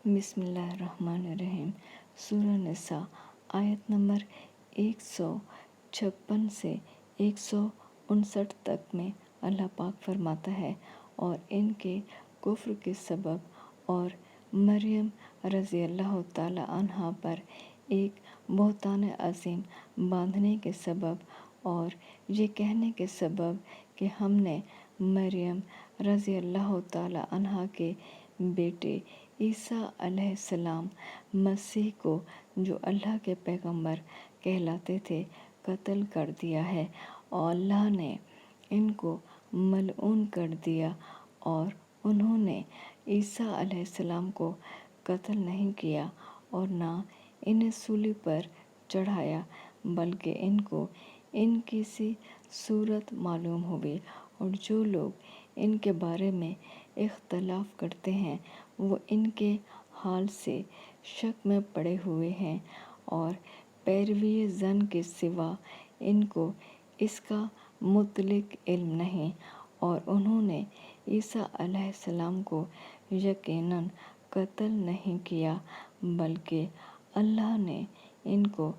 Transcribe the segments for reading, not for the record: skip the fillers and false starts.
بسم اللہ الرحمن الرحیم۔ سورہ نساء آیت نمبر 156 سے 159 تک میں اللہ پاک فرماتا ہے، اور ان کے کفر کے سبب اور مریم رضی اللہ تعالی عنہا پر ایک بہتان عظیم باندھنے کے سبب، اور یہ کہنے کے سبب کہ ہم نے مریم رضی اللہ تعالی عنہا کے بیٹے عیسیٰ علیہ السلام مسیح کو، جو اللہ کے پیغمبر کہلاتے تھے، قتل کر دیا ہے، اور اللہ نے ان کو ملعون کر دیا، اور انہوں نے عیسیٰ علیہ السلام کو قتل نہیں کیا اور نہ انہیں صلیب پر چڑھایا، بلکہ ان کو ان کی سی صورت معلوم ہوئی، اور جو لوگ ان کے بارے میں اختلاف کرتے ہیں وہ ان کے حال سے شک میں پڑے ہوئے ہیں، اور پیروی ظن کے سوا ان کو اس کا مطلق علم نہیں، اور انہوں نے عیسیٰ علیہ السلام کو یقیناً قتل نہیں کیا، بلکہ اللہ نے ان کو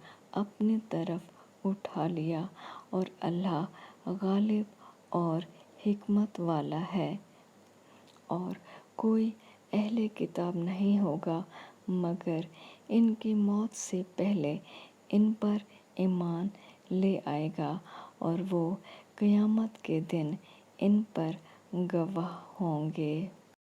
اپنی طرف اٹھا لیا، اور اللہ غالب اور حکمت والا ہے۔ اور کوئی اہل کتاب نہیں ہوگا مگر ان کی موت سے پہلے ان پر ایمان لے آئے گا، اور وہ قیامت کے دن ان پر گواہ ہوں گے۔